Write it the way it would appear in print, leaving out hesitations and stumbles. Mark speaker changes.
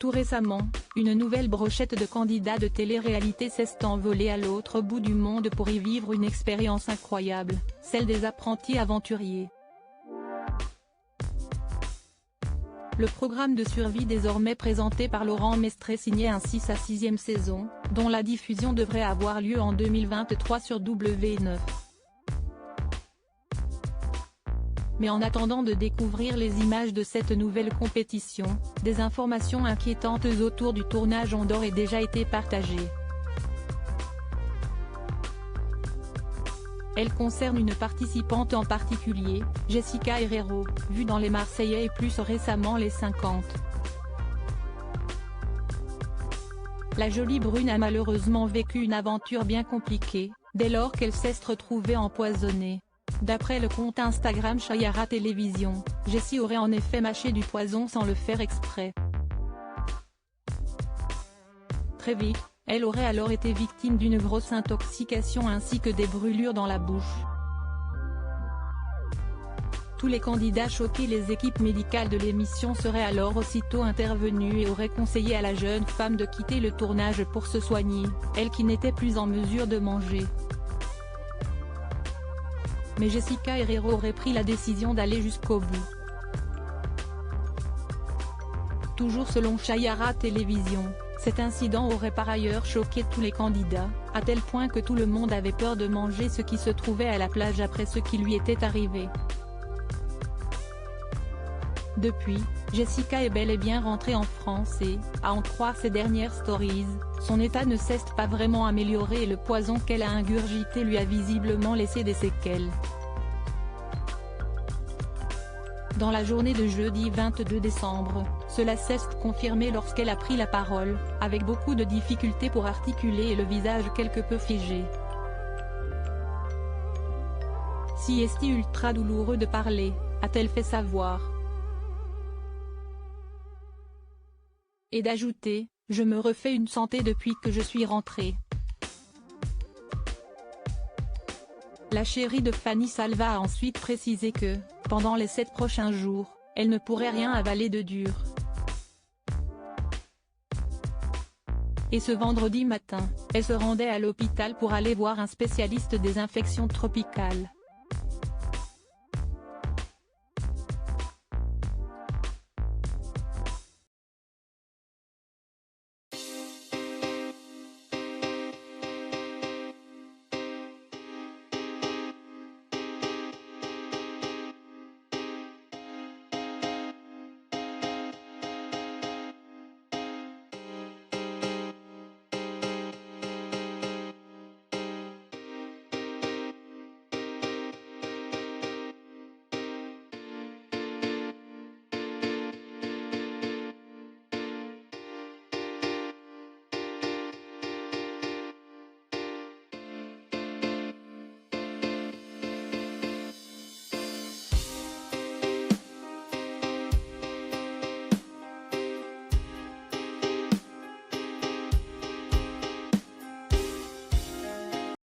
Speaker 1: Tout récemment, une nouvelle brochette de candidats de télé-réalité s'est envolée à l'autre bout du monde pour y vivre une expérience incroyable, celle des apprentis aventuriers. Le programme de survie désormais présenté par Laurent Mestre signait ainsi sa 6e saison, dont la diffusion devrait avoir lieu en 2023 sur W9. Mais en attendant de découvrir les images de cette nouvelle compétition, des informations inquiétantes autour du tournage ont d'ores et déjà été partagées. Elles concernent une participante en particulier, Jessica Herrero, vue dans Les Marseillais et plus récemment Les 50. La jolie brune a malheureusement vécu une aventure bien compliquée, dès lors qu'elle s'est retrouvée empoisonnée. D'après le compte Instagram Chayara Télévision, Jessie aurait en effet mâché du poison sans le faire exprès. Très vite, elle aurait alors été victime d'une grosse intoxication ainsi que des brûlures dans la bouche. Tous les candidats choqués, les équipes médicales de l'émission seraient alors aussitôt intervenues et auraient conseillé à la jeune femme de quitter le tournage pour se soigner, elle qui n'était plus en mesure de manger. Mais Jessica Herrero aurait pris la décision d'aller jusqu'au bout. Toujours selon Chayara Télévision, cet incident aurait par ailleurs choqué tous les candidats, à tel point que tout le monde avait peur de manger ce qui se trouvait à la plage après ce qui lui était arrivé. Depuis, Jessica est bel et bien rentrée en France et, à en croire ses dernières stories, son état ne s'est pas vraiment amélioré et le poison qu'elle a ingurgité lui a visiblement laissé des séquelles. Dans la journée de jeudi 22 décembre, cela s'est confirmé lorsqu'elle a pris la parole, avec beaucoup de difficultés pour articuler et le visage quelque peu figé. Si est ultra douloureux de parler, a-t-elle fait savoir. Et d'ajouter, je me refais une santé depuis que je suis rentrée. La chérie de Fanny Salva a ensuite précisé que, pendant les 7 prochains jours, elle ne pourrait rien avaler de dur. Et ce vendredi matin, elle se rendait à l'hôpital pour aller voir un spécialiste des infections tropicales.